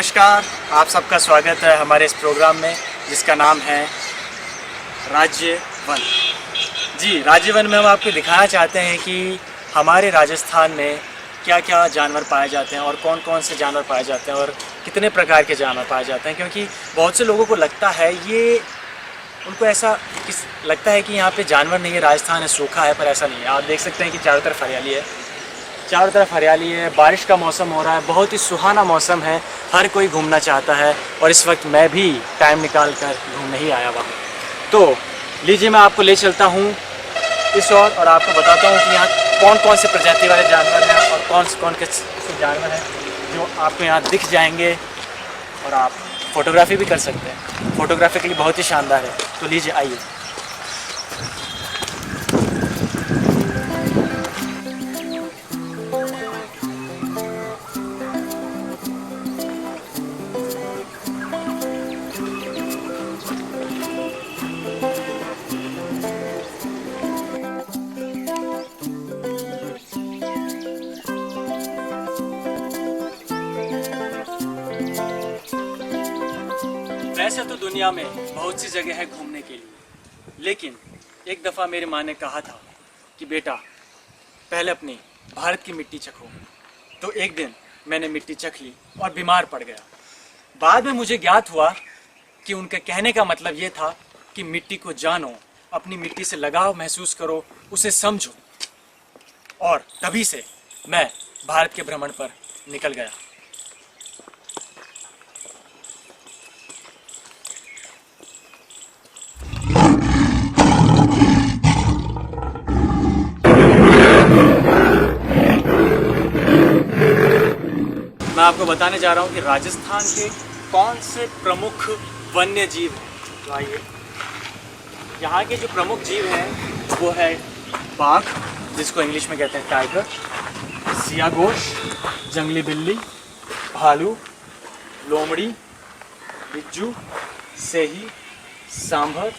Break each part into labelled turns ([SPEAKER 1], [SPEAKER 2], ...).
[SPEAKER 1] नमस्कार, आप सबका स्वागत है हमारे इस प्रोग्राम में जिसका नाम है राज्य वन। जी, राज्य वन में हम आपको दिखाना चाहते हैं कि हमारे राजस्थान में क्या क्या जानवर पाए जाते हैं और कौन कौन से जानवर पाए जाते हैं और कितने प्रकार के जानवर पाए जाते हैं। क्योंकि बहुत से लोगों को लगता है उनको ऐसा लगता है कि यहाँ पे जानवर नहीं है, राजस्थान है, सूखा है, पर ऐसा नहीं है। आप देख सकते हैं कि चारों तरफ हरियाली है, चारों तरफ हरियाली है, बारिश का मौसम हो रहा है, बहुत ही सुहाना मौसम है, हर कोई घूमना चाहता है और इस वक्त मैं भी टाइम निकाल कर घूमने ही आया हुआ। तो लीजिए, मैं आपको ले चलता हूँ इस और आपको बताता हूँ कि यहाँ कौन कौन से प्रजाति वाले जानवर हैं और कौन से जानवर हैं जो आपको यहाँ दिख जाएंगे और आप फोटोग्राफी भी कर सकते हैं। फोटोग्राफी के लिए बहुत ही शानदार है। तो लीजिए, आइए। वैसे तो दुनिया में बहुत सी जगह है घूमने के लिए, लेकिन एक दफ़ा मेरी माँ ने कहा था कि बेटा, पहले अपनी भारत की मिट्टी चखो। तो एक दिन मैंने मिट्टी चख ली और बीमार पड़ गया। बाद में मुझे ज्ञात हुआ कि उनके कहने का मतलब ये था कि मिट्टी को जानो, अपनी मिट्टी से लगाव महसूस करो, उसे समझो। और तभी से मैं भारत के भ्रमण पर निकल गया। मैं आपको बताने जा रहा हूँ कि राजस्थान के कौन से प्रमुख वन्य जीव हैं। तो आइए, यहाँ के जो प्रमुख जीव हैं वो है बाघ, जिसको इंग्लिश में कहते हैं टाइगर, सियागोश, जंगली बिल्ली, भालू, लोमड़ी, बिज्जू, सेही, सांभर,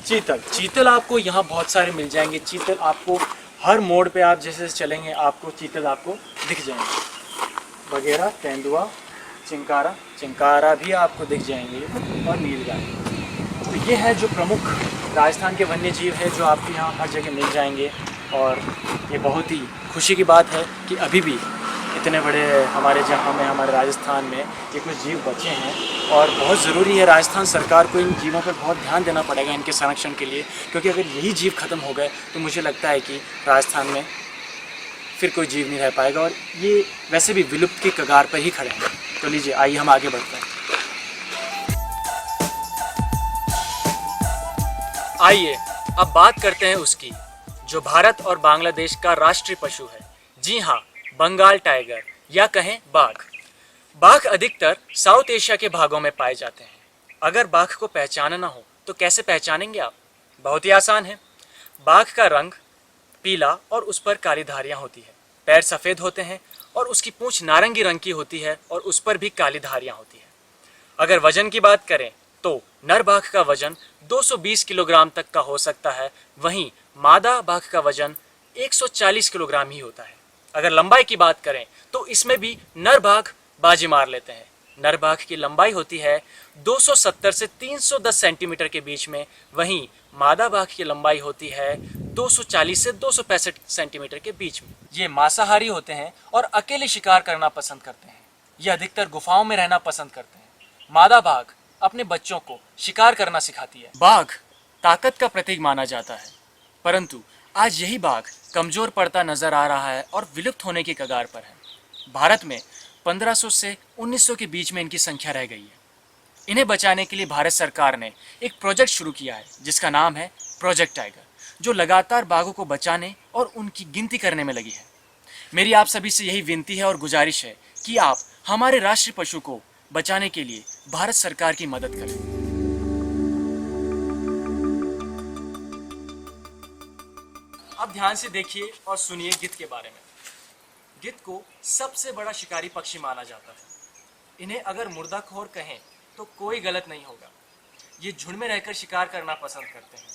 [SPEAKER 1] चीतल। चीतल आपको यहाँ बहुत सारे मिल जाएंगे। चीतल आपको हर मोड़ पे आप जैसे चलेंगे आपको चीतल आपको दिख जाएंगे। बगेरा, तेंदुआ, चिंकारा भी आपको दिख जाएंगे और नीलगाय। तो ये है जो प्रमुख राजस्थान के वन्य जीव है जो आपको यहाँ हर जगह मिल जाएंगे। और ये बहुत ही खुशी की बात है कि अभी भी इतने बड़े हमारे राजस्थान में ये कुछ जीव बचे हैं और बहुत ज़रूरी है। राजस्थान सरकार को इन जीवों पर बहुत ध्यान देना पड़ेगा इनके संरक्षण के लिए, क्योंकि अगर यही जीव ख़त्म हो गए तो मुझे लगता है कि राजस्थान में फिर कोई जीव नहीं रह पाएगा और ये वैसे भी विलुप्त के कगार पर ही खड़े हैं। तो लीजिए, आइए हम आगे बढ़ते हैं। आइए अब बात करते हैं उसकी जो भारत और बांग्लादेश का राष्ट्रीय पशु है। जी हाँ, बंगाल टाइगर या कहें बाघ। बाघ अधिकतर साउथ एशिया के भागों में पाए जाते हैं। अगर बाघ को पहचानना हो तो कैसे पहचानेंगे आप? बहुत ही आसान है। बाघ का रंग पीला और उस पर काली धारियां होती है, पैर सफ़ेद होते हैं और उसकी पूंछ नारंगी रंग की होती है और उस पर भी काली धारियां होती है। अगर वजन की बात करें तो नर बाघ का वजन 220 किलोग्राम तक का हो सकता है, वहीं मादा बाघ का वजन 140 किलोग्राम ही होता है। अगर लंबाई की बात करें तो इसमें भी नर बाघ बाजी मार लेते हैं। नर बाघ की लंबाई होती है 270 से 310 सेंटीमीटर के बीच में, वहीं मादा बाघ की लंबाई होती है 240 से 265 सेंटीमीटर के बीच में। ये मांसाहारी होते हैं और अकेले शिकार करना पसंद करते हैं। ये अधिकतर गुफाओं में रहना पसंद करते हैं। मादा बाघ अपने बच्चों को शिकार करना सिखाती है। बाघ ताकत का प्रतीक माना जाता है, परंतु आज यही बाघ कमजोर पड़ता नजर आ रहा है और विलुप्त होने की कगार पर है। भारत में 1500 से 1900 के बीच में इनकी संख्या रह गई है। इन्हें बचाने के लिए भारत सरकार ने एक प्रोजेक्ट शुरू किया है जिसका नाम है प्रोजेक्ट टाइगर, जो लगातार बाघों को बचाने और उनकी गिनती करने में लगी है। मेरी आप सभी से यही विनती है और गुजारिश है कि आप हमारे राष्ट्रीय पशु को बचाने के लिए भारत सरकार की मदद करें। अब ध्यान से देखिए और सुनिए गिद्ध के बारे में। गिद्ध को सबसे बड़ा शिकारी पक्षी माना जाता है। इन्हें अगर मुर्दाखोर कहें तो कोई गलत नहीं होगा। ये झुंड में रहकर शिकार करना पसंद करते हैं।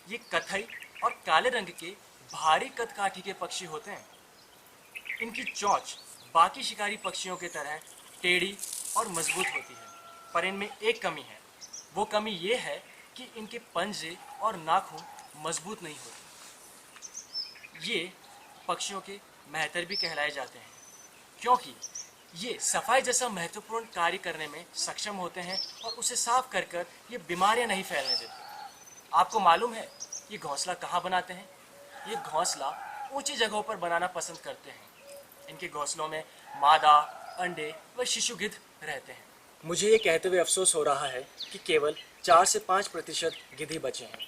[SPEAKER 1] ये कथई और काले रंग के भारी कदकाठी के पक्षी होते हैं। इनकी चोंच बाकी शिकारी पक्षियों की तरह टेढ़ी और मजबूत होती है, पर इनमें एक कमी है। वो कमी ये है कि इनके पंजे और नाखून मजबूत नहीं होते। ये पक्षियों के मेहतर भी कहलाए जाते हैं, क्योंकि ये सफाई जैसा महत्वपूर्ण कार्य करने में सक्षम होते हैं और उसे साफ कर कर ये बीमारियां नहीं फैलने देते। आपको मालूम है ये घोंसला कहाँ बनाते हैं? ये घोंसला ऊंची जगहों पर बनाना पसंद करते हैं। इनके घोंसलों में मादा, अंडे व शिशु गिद्ध रहते हैं। मुझे ये कहते हुए अफसोस हो रहा है कि केवल 4 से 5% गिद्ध ही बचे हैं।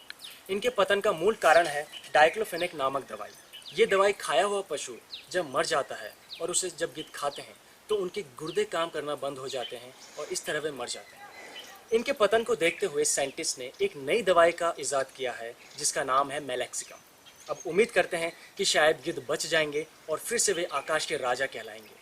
[SPEAKER 1] इनके पतन का मूल कारण है डाइक्लोफेनेक नामक दवाई। ये दवाई खाया हुआ पशु जब मर जाता है और उसे जब गिद्ध खाते हैं तो उनके गुर्दे काम करना बंद हो जाते हैं और इस तरह वे मर जाते हैं। इनके पतन को देखते हुए साइंटिस्ट ने एक नई दवाई का इजाद किया है जिसका नाम है मेलेक्सिकम। अब उम्मीद करते हैं कि शायद गिद्ध बच जाएंगे और फिर से वे आकाश के राजा कहलाएंगे।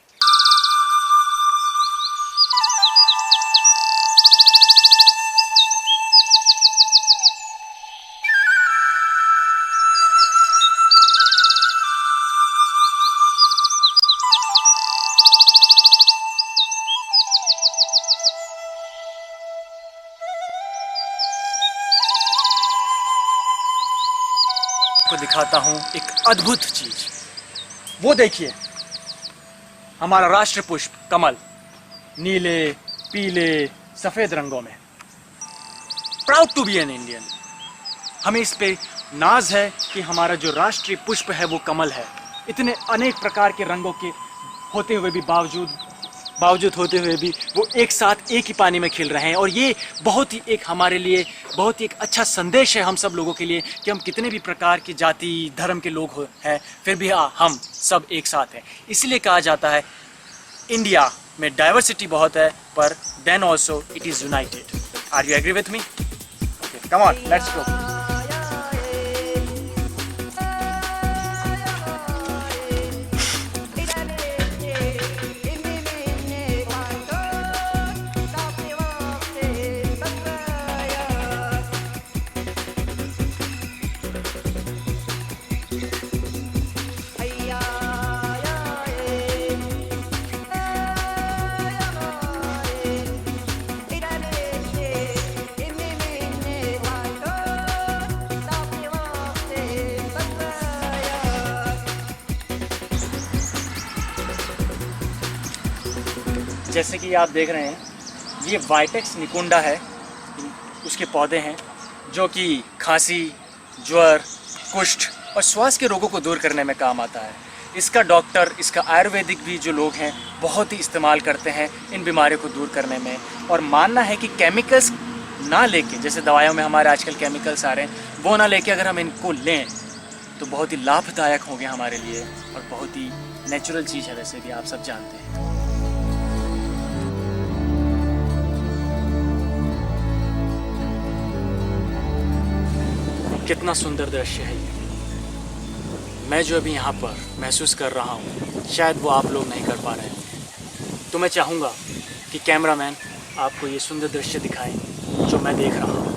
[SPEAKER 1] को दिखाता हूं एक अद्भुत चीज। वो देखिए, हमारा राष्ट्र पुष्प कमल, नीले, पीले, सफेद रंगों में। Proud to be an Indian. हमें इस पे नाज है कि हमारा जो राष्ट्रीय पुष्प है वो कमल है। इतने अनेक प्रकार के रंगों के होते हुए भी बावजूद होते हुए भी वो एक साथ एक ही पानी में खिल रहे हैं। और ये बहुत ही एक हमारे लिए बहुत ही एक अच्छा संदेश है हम सब लोगों के लिए कि हम कितने भी प्रकार की जाति धर्म के लोग हैं फिर भी हम सब एक साथ हैं। इसलिए कहा जाता है इंडिया में डाइवर्सिटी बहुत है पर then also it is united. Are you agree with me? Okay, come on, let's go. जैसे कि आप देख रहे हैं ये वाइटेक्स निकुंडा है, उसके पौधे हैं जो कि खांसी, ज्वर, कुष्ठ और श्वास के रोगों को दूर करने में काम आता है। इसका डॉक्टर, इसका आयुर्वेदिक भी जो लोग हैं बहुत ही इस्तेमाल करते हैं इन बीमारियों को दूर करने में। और मानना है कि केमिकल्स ना लेके, जैसे दवाइयों में हमारे आजकल केमिकल्स आ रहे हैं, वो ना लेके अगर हम इनको लें तो बहुत ही लाभदायक होंगे हमारे लिए और बहुत ही नेचुरल चीज़ है, वैसे भी आप सब जानते हैं। कितना सुंदर दृश्य है ये। मैं जो अभी यहाँ पर महसूस कर रहा हूँ शायद वो आप लोग नहीं कर पा रहे हैं। तो मैं चाहूँगा कि कैमरामैन आपको ये सुंदर दृश्य दिखाएं जो मैं देख रहा हूँ।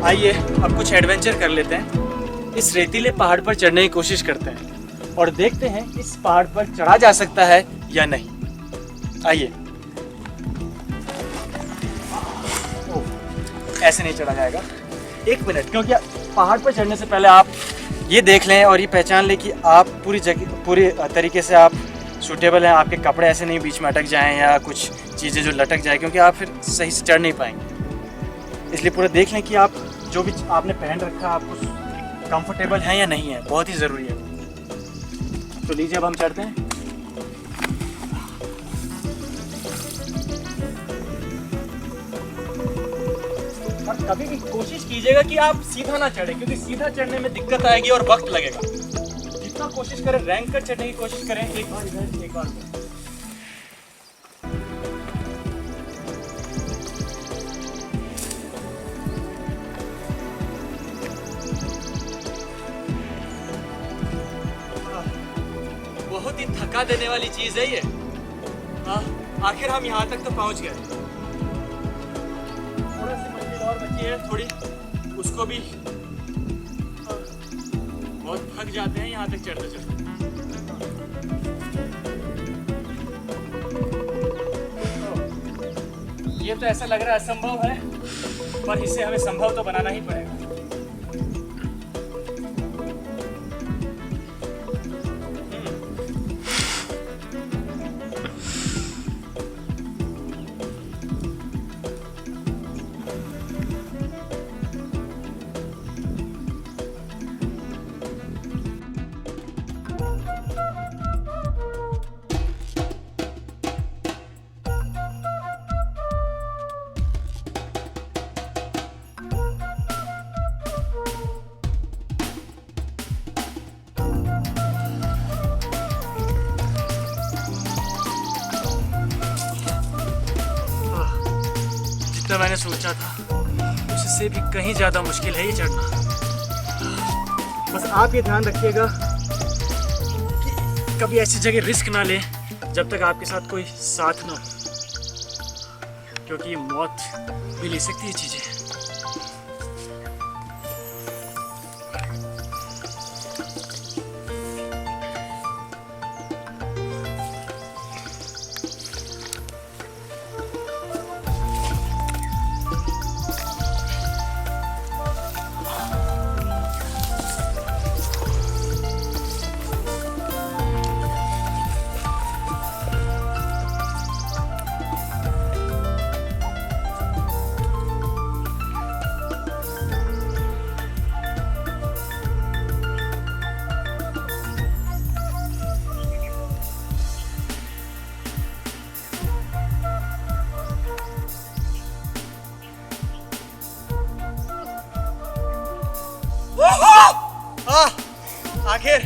[SPEAKER 1] आइए अब कुछ एडवेंचर कर लेते हैं। इस रेतीले पहाड़ पर चढ़ने की कोशिश करते हैं और देखते हैं इस पहाड़ पर चढ़ा जा सकता है या नहीं। आइए। ऐसे नहीं चढ़ा जाएगा, 1 मिनट, क्योंकि पहाड़ पर चढ़ने से पहले आप ये देख लें और ये पहचान लें कि आप पूरी तरीके से आप सूटेबल हैं। आपके कपड़े ऐसे नहीं बीच में अटक जाएं या कुछ चीज़ें जो लटक जाए, क्योंकि आप फिर सही से चढ़ नहीं पाएंगे। इसलिए पूरा देख लें कि आप जो भी आपने पहन रखा आपको कंफर्टेबल है या नहीं है, बहुत ही ज़रूरी है। तो लीजिए अब हम चढ़ते हैं। और कभी भी कोशिश कीजिएगा कि आप सीधा ना चढ़ें, क्योंकि सीधा चढ़ने में दिक्कत आएगी और वक्त लगेगा। जितना कोशिश करें रैंक कर चढ़ने की कोशिश करें, एक बार इधर एक बार उधर। बहुत ही थका देने वाली चीज है ये। आखिर हम यहाँ तक तो पहुँच गए। थोड़ा सी मंजिल और बची है, थोड़ी उसको भी बहुत थक जाते हैं यहाँ तक चढ़ते चढ़ते। ये तो ऐसा लग रहा है असंभव है, पर इसे हमें संभव तो बनाना ही पड़ेगा। जितना मैंने सोचा था उससे भी कहीं ज़्यादा मुश्किल है ये चढ़ना। बस आप ये ध्यान रखिएगा कि कभी ऐसी जगह रिस्क ना लें जब तक आपके साथ कोई साथ ना हो, क्योंकि ये मौत भी ले सकती है चीज़ें। आखिर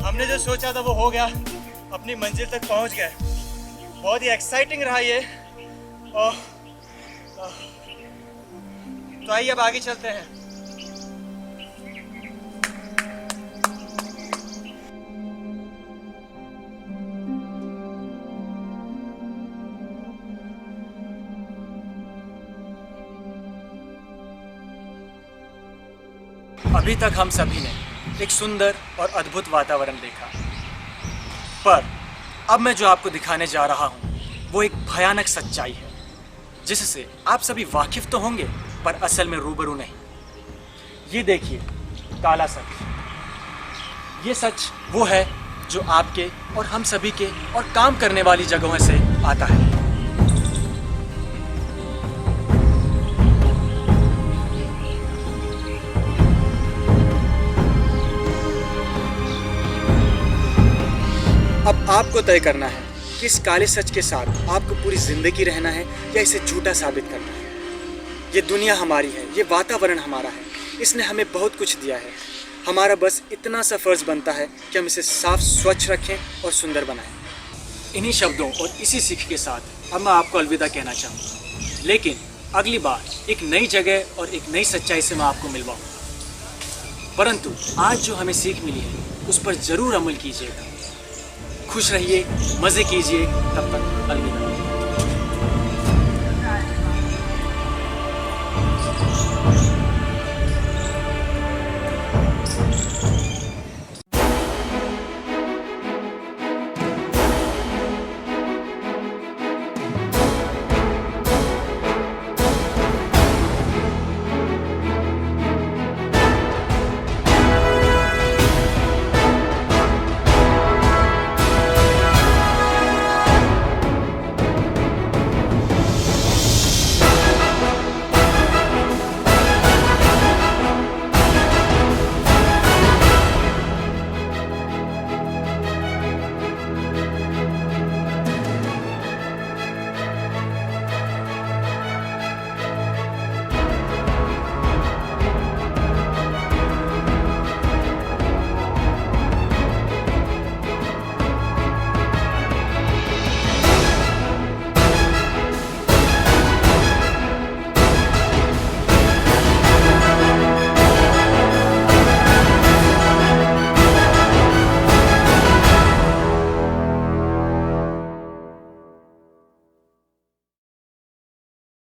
[SPEAKER 1] हमने जो सोचा था वो हो गया, अपनी मंजिल तक पहुंच गए। बहुत ही एक्साइटिंग रहा ये। तो आइए अब आगे चलते हैं। अभी तक हम सभी ने एक सुंदर और अद्भुत वातावरण देखा, पर अब मैं जो आपको दिखाने जा रहा हूँ वो एक भयानक सच्चाई है, जिससे आप सभी वाकिफ तो होंगे पर असल में रूबरू नहीं। ये देखिए, काला सच। ये सच वो है जो आपके और हम सभी के और काम करने वाली जगहों से आता है। अब आपको तय करना है कि इस काले सच के साथ आपको पूरी जिंदगी रहना है या इसे झूठा साबित करना है। ये दुनिया हमारी है, ये वातावरण हमारा है, इसने हमें बहुत कुछ दिया है। हमारा बस इतना सा फर्ज बनता है कि हम इसे साफ स्वच्छ रखें और सुंदर बनाएं। इन्हीं शब्दों और इसी सीख के साथ अब मैं आपको अलविदा कहना चाहूँगा, लेकिन अगली बार एक नई जगह और एक नई सच्चाई से मैं आपको मिलवाऊँगा। परंतु आज जो हमें सीख मिली है उस पर ज़रूर अमल कीजिएगा। खुश रहिए, मज़े कीजिए। तब तक अलविदा।